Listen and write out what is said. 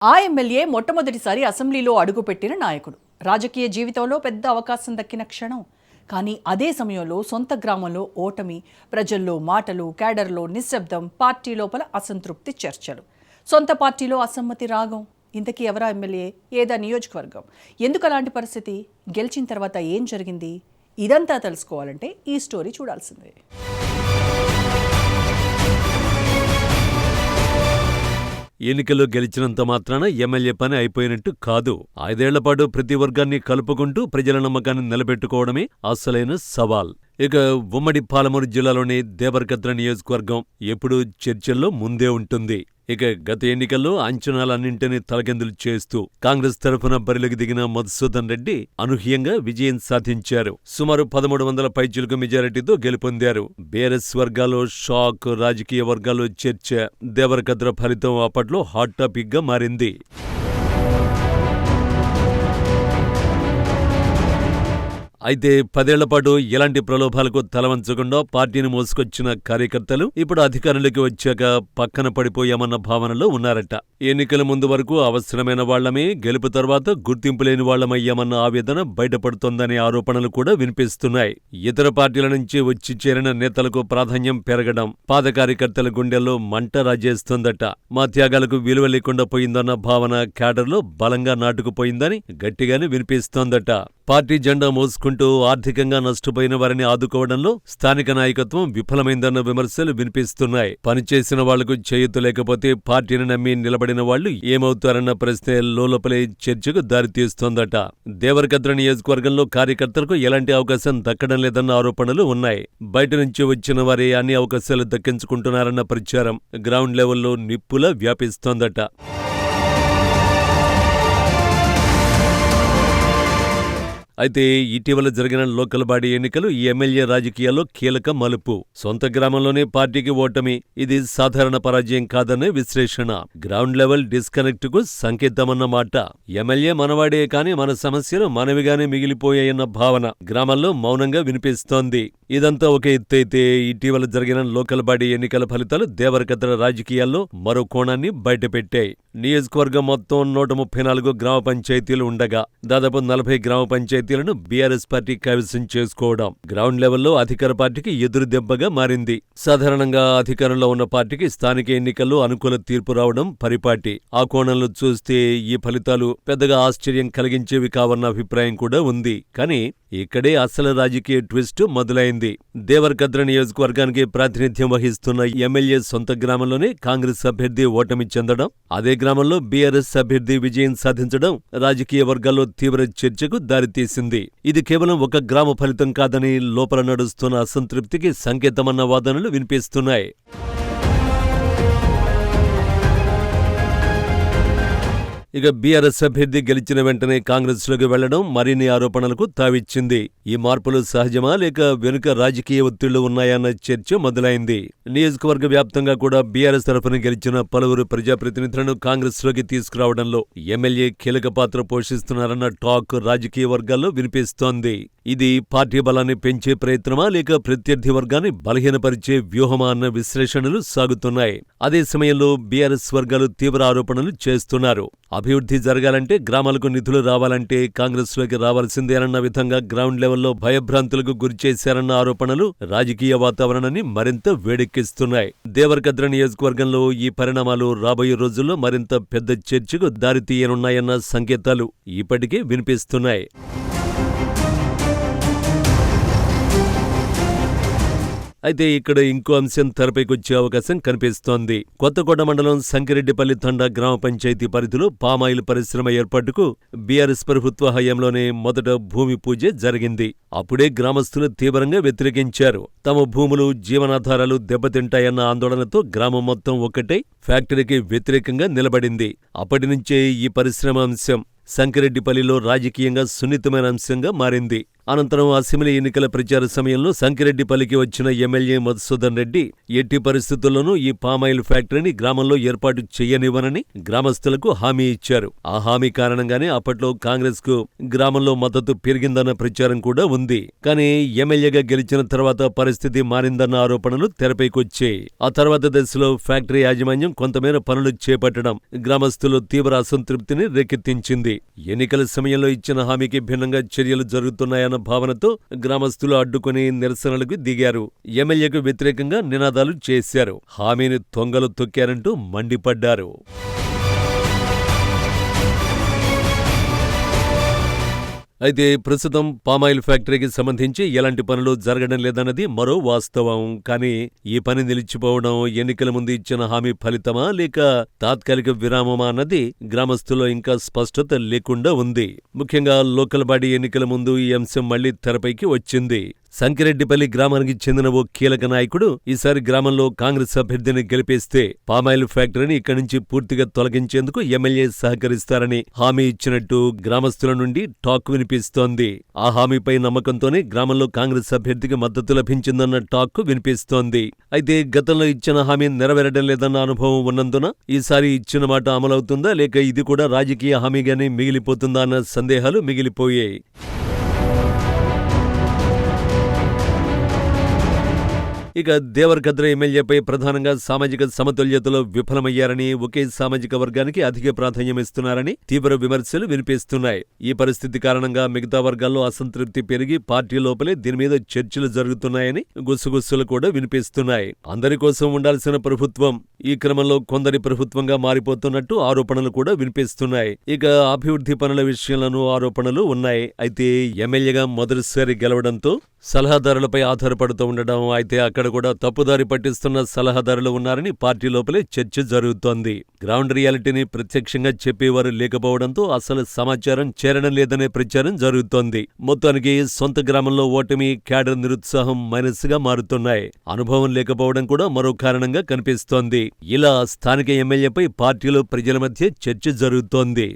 ఆ ఎమ్మెల్యే మొట్టమొదటిసారి అసెంబ్లీలో అడుగుపెట్టిన నాయకుడు. రాజకీయ జీవితంలో పెద్ద అవకాశం దక్కిన క్షణం. కానీ అదే సమయంలో సొంత గ్రామంలో ఓటమి, ప్రజల్లో మాటలు, క్యాడర్లో నిశ్శబ్దం, పార్టీ లోపల అసంతృప్తి చర్చలు, సొంత పార్టీలో అసమ్మతి రాగం. ఇంతకీ ఎవరా ఎమ్మెల్యే? ఏదా నియోజకవర్గం? ఎందుకు అలాంటి పరిస్థితి? గెలిచిన తర్వాత ఏం జరిగింది? ఇదంతా తెలుసుకోవాలంటే ఈ స్టోరీ చూడాల్సిందే. ఎన్నికల్లో గెలిచినంత మాత్రాన ఎమ్మెల్యే పని అయిపోయినట్టు కాదు. 5 ఏళ్ల పాటు ప్రతి వర్గాన్ని కలుపుకుంటూ ప్రజల నమ్మకాన్ని నిలబెట్టుకోవడమే అసలైన సవాల్. ఇక ఉమ్మడి పాలమూరు జిల్లాలోని దేవరకద్ర నియోజకవర్గం ఎప్పుడూ చర్చల్లో ముందే ఉంటుంది. ఇక గత ఎన్నికల్లో అంచనాలన్నింటినీ తలకిందులు చేస్తూ కాంగ్రెస్ తరఫున బరిలోకి దిగిన మధుసూదన్ రెడ్డి అనూహ్యంగా విజయం సాధించారు. సుమారు 1300 పైచిలుకు మెజారిటీతో గెలుపొందారు. బీఆర్ఎస్ వర్గాల్లో షాక్, రాజకీయ వర్గాల్లో చర్చ. దేవరకద్ర ఫలితం అప్పట్లో హాట్ టాపిక్ గా మారింది. అయితే 10 ఏళ్ల పాటు ఎలాంటి ప్రలోభాలకు తలవంచకుండా పార్టీని మోసుకొచ్చిన కార్యకర్తలు ఇప్పుడు అధికారంలోకి వచ్చాక పక్కన పడిపోయామన్న భావనలో ఉన్నారట. ఎన్నికల ముందు వరకు అవసరమైన వాళ్లమే, గెలుపు తర్వాత గుర్తింపు లేని వాళ్లమయ్యామన్న ఆవేదన బయటపడుతోందనే ఆరోపణలు కూడా వినిపిస్తున్నాయి. ఇతర పార్టీల నుంచి వచ్చి చేరిన నేతలకు ప్రాధాన్యం పెరగడం పాత కార్యకర్తల గుండెల్లో మంట రాజేస్తోందట. మా త్యాగాలకు విలువ లేకుండా పోయిందన్న భావన క్యాడర్లో బలంగా నాటుకుపోయిందని గట్టిగానే వినిపిస్తోందట. పార్టీ జెండా మోసుకుంటూ ఆర్థికంగా నష్టపోయిన వారిని ఆదుకోవడంలో స్థానిక నాయకత్వం విఫలమైందన్న విమర్శలు వినిపిస్తున్నాయి. పనిచేసిన వాళ్లకు చేయూత లేకపోతే పార్టీని నమ్మి నిలబడిన వాళ్లు ఏమవుతారన్న ప్రశ్నే లోపలే చర్చకు దారితీస్తోందట. దేవరకద్ర నియోజకవర్గంలో కార్యకర్తలకు ఎలాంటి అవకాశం దక్కడం లేదన్న ఆరోపణలు ఉన్నాయి. బయట నుంచి వచ్చిన వారే అన్ని అవకాశాలు దక్కించుకుంటున్నారన్న ప్రచారం గ్రౌండ్ లెవెల్లో నిప్పులా వ్యాపిస్తోందట. అయితే ఇటీవల జరిగిన లోకల్ బాడీ ఎన్నికలు ఈ ఎమ్మెల్యే రాజకీయాల్లో కీలక మలుపు. సొంత గ్రామంలోనే పార్టీకి ఓటమి. ఇది సాధారణ పరాజయం కాదనే విశ్లేషణ. గ్రౌండ్ లెవెల్ డిస్కనెక్ట్ కు సంకేతమన్నమాట. ఎమ్మెల్యే మనవాడే కాని మన సమస్యలు మనవిగానే మిగిలిపోయాయన్న భావన గ్రామంలో మౌనంగా వినిపిస్తోంది. ఇదంతా ఒక ఎత్తైతే ఇటీవల జరిగిన లోకల్ బాడీ ఎన్నికల ఫలితాలు దేవరకద్ర రాజకీయాల్లో మరో కోణాన్ని బయటపెట్టాయి. నియోజకవర్గం మొత్తం 134 గ్రామ పంచాయతీలు ఉండగా దాదాపు 40 గ్రామ పంచాయతీలను బీఆర్ఎస్ పార్టీ కైవసం చేసుకోవడం గ్రౌండ్ లెవెల్లో అధికార పార్టీకి ఎదురు దెబ్బగా మారింది. సాధారణంగా అధికారంలో ఉన్న పార్టీకి స్థానిక ఎన్నికల్లో అనుకూల తీర్పు రావడం పరిపాటి. ఆ కోణంలో చూస్తే ఈ ఫలితాలు పెద్దగా ఆశ్చర్యం కలిగించేవి కావన్న అభిప్రాయం కూడా ఉంది. కానీ ఇక్కడే అసలు రాజకీయ ట్విస్ట్ మొదలైంది. దేవరకద్ర నియోజకవర్గానికి ప్రాతినిధ్యం వహిస్తున్న ఎమ్మెల్యే సొంత గ్రామంలోనే కాంగ్రెస్ అభ్యర్థి ఓటమి చెందడం, అదే గ్రామంలో బీఆర్ఎస్ అభ్యర్థి విజయం సాధించడం రాజకీయ వర్గాల్లో తీవ్ర చర్చకు దారితీసింది. ఇది కేవలం ఒక గ్రామ ఫలితం కాదని లోపల నడుస్తున్న అసంతృప్తికి సంకేతమన్న వాదనలు వినిపిస్తున్నాయి. ఇక బీఆర్ఎస్ అభ్యర్థి గెలిచిన వెంటనే కాంగ్రెస్లోకి వెళ్లడం మరిన్ని ఆరోపణలకు తావిచ్చింది. ఈ మార్పులు సహజమా లేక వెనుక రాజకీయ ఒత్తిళ్లు ఉన్నాయన్న చర్చ మొదలైంది. నియోజకవర్గ వ్యాప్తంగా కూడా బీఆర్ఎస్ తరఫున గెలిచిన పలువురు ప్రజాప్రతినిధులను కాంగ్రెస్లోకి తీసుకురావడంలో ఎమ్మెల్యే కీలక పాత్ర పోషిస్తున్నారన్న టాక్ రాజకీయ వర్గాల్లో వినిపిస్తోంది. ఇది పార్టీ బలాన్ని పెంచే ప్రయత్నమా లేక ప్రత్యర్థి వర్గాన్ని బలహీనపరిచే వ్యూహమా అన్న విశ్లేషణలు సాగుతున్నాయి. అదే సమయంలో బీఆర్ఎస్ వర్గాలు తీవ్ర ఆరోపణలు చేస్తున్నారు. అభివృద్ధి జరగాలంటే, గ్రామాలకు నిధులు రావాలంటే కాంగ్రెస్లోకి రావాల్సిందేనన్న విధంగా గ్రౌండ్ లెవెల్లో భయభ్రాంతులకు గురిచేశారన్న ఆరోపణలు రాజకీయ వాతావరణాన్ని మరింత వేడెక్కిస్తున్నాయి. దేవరకద్ర నియోజకవర్గంలో ఈ పరిణామాలు రాబోయే రోజుల్లో మరింత పెద్ద చర్చకు దారితీయనున్నాయన్న సంకేతాలు ఇప్పటికే వినిపిస్తున్నాయి. అయితే ఇక్కడ ఇంకో అంశం తెరపైకొచ్చే అవకాశం కనిపిస్తోంది. కొత్తకోట మండలం సంకిరెడ్డిపల్లి తండా గ్రామ పంచాయతీ పరిధిలో పామాయిల్ పరిశ్రమ ఏర్పాటుకు బీఆర్ఎస్ ప్రభుత్వ హయాంలోనే మొదట భూమి పూజ జరిగింది. అప్పుడే గ్రామస్తులు తీవ్రంగా వ్యతిరేకించారు. తమ భూములు, జీవనాధారాలు దెబ్బతింటాయన్న ఆందోళనతో గ్రామం మొత్తం ఒక్కటై ఫ్యాక్టరీకి వ్యతిరేకంగా నిలబడింది. అప్పటి నుంచే ఈ పరిశ్రమ అంశం సంకిరెడ్డిపల్లిలో రాజకీయంగా సున్నితమైన అంశంగా మారింది. అనంతరం అసెంబ్లీ ఎన్నికల ప్రచార సమయంలో సంకిరెడ్డిపల్లికి వచ్చిన ఎమ్మెల్యే మధుసూదన్ రెడ్డి ఎట్టి పరిస్థితుల్లోనూ ఈ పామాయిల్ ఫ్యాక్టరీని గ్రామంలో ఏర్పాటు చేయనివ్వనని గ్రామస్తులకు హామీ ఇచ్చారు. ఆ హామీ కారణంగానే అప్పట్లో కాంగ్రెస్ కు గ్రామంలో మద్దతు పెరిగిందన్న ప్రచారం కూడా ఉంది. కానీ ఎమ్మెల్యేగా గెలిచిన తర్వాత పరిస్థితి మారిందన్న ఆరోపణలు తెరపైకొచ్చాయి. ఆ తర్వాత దశలో ఫ్యాక్టరీ యాజమాన్యం కొంతమేర పనులు చేపట్టడం గ్రామస్తులు తీవ్ర అసంతృప్తిని రేకెత్తించింది. ఎన్నికల సమయంలో ఇచ్చిన హామీకి భిన్నంగా చర్యలు జరుగుతున్నాయన్న భావనతో గ్రామస్తులు అడ్డుకుని నిరసనలకు దిగారు. ఎమ్మెల్యేకు వ్యతిరేకంగా నినాదాలు చేశారు. హామీని తొంగలు తొక్కారంటూ మండిపడ్డారు. అయితే ప్రస్తుతం పామాయిల్ ఫ్యాక్టరీకి సంబంధించి ఎలాంటి పనులు జరగడం లేదన్నది మరో వాస్తవం. కానీ ఈ పని నిలిచిపోవడం ఎన్నికల ముందు ఇచ్చిన హామీ ఫలితమా లేక తాత్కాలిక విరామమా అన్నది గ్రామస్తుల్లో ఇంకా స్పష్టత లేకుండా ఉంది. ముఖ్యంగా లోకల్ బాడీ ఎన్నికల ముందు ఈ అంశం మళ్లీ తెరపైకి వచ్చింది. సంకిరెడ్డిపల్లి గ్రామానికి చెందిన ఓ కీలక నాయకుడు ఈసారి గ్రామంలో కాంగ్రెస్ అభ్యర్థిని గెలిపేస్తే పామాయిల్ ఫ్యాక్టరీని ఇక్కడి నుంచి పూర్తిగా తొలగించేందుకు ఎమ్మెల్యే సహకరిస్తారని హామీ ఇచ్చినట్టు గ్రామస్తుల నుండి టాక్ వినిపిస్తోంది. ఆ హామీపై నమ్మకంతోనే గ్రామంలో కాంగ్రెస్ అభ్యర్థికి మద్దతు లభించిందన్న టాక్ వినిపిస్తోంది. అయితే గతంలో ఇచ్చిన హామీ నెరవేరడం లేదన్న అనుభవం ఉన్నందున ఈసారి ఇచ్చిన మాట అమలవుతుందా లేక ఇది కూడా రాజకీయ హామీగానే మిగిలిపోతుందా అన్న సందేహాలు మిగిలిపోయాయి. ఇక దేవరకద్ర ఎమ్మెల్యేపై ప్రధానంగా సామాజిక సమతుల్యతలో విఫలమయ్యారని, ఒకే సామాజిక వర్గానికి అధిక ప్రాధాన్యమిస్తున్నారని తీవ్ర విమర్శలు వినిపిస్తున్నాయి. ఈ పరిస్థితి కారణంగా మిగతా వర్గాల్లో అసంతృప్తి పెరిగి పార్టీ లోపలే దీని మీద చర్చలు జరుగుతున్నాయని గుసగుసలు కూడా వినిపిస్తున్నాయి. అందరి కోసం ఉండాల్సిన ప్రభుత్వం ఈ క్రమంలో కొందరి ప్రభుత్వంగా మారిపోతున్నట్టు ఆరోపణలు కూడా వినిపిస్తున్నాయి. ఇక అభివృద్ధి పనుల విషయంలోనూ ఆరోపణలు ఉన్నాయి. అయితే ఎమ్మెల్యేగా మొదటిసారి గెలవడంతో సలహాదారులపై ఆధారపడుతూ ఉండడం, అయితే అక్కడ కూడా తప్పుదారి పట్టిస్తున్న సలహాదారులు ఉన్నారని పార్టీ లోపలే చర్చ జరుగుతోంది. గ్రౌండ్ రియాలిటీని ప్రత్యక్షంగా చెప్పేవారు లేకపోవడంతో అసలు సమాచారం చేరడం లేదనే ప్రచారం జరుగుతోంది. మొత్తానికి సొంత గ్రామంలో ఓటమి, క్యాడర్ నిరుత్సాహం మైనస్ గా మారుతున్నాయి. అనుభవం లేకపోవడం కూడా మరో కారణంగా కనిపిస్తోంది. ఇలా స్థానిక ఎమ్మెల్యేపై పార్టీలో ప్రజల మధ్య చర్చ జరుగుతోంది.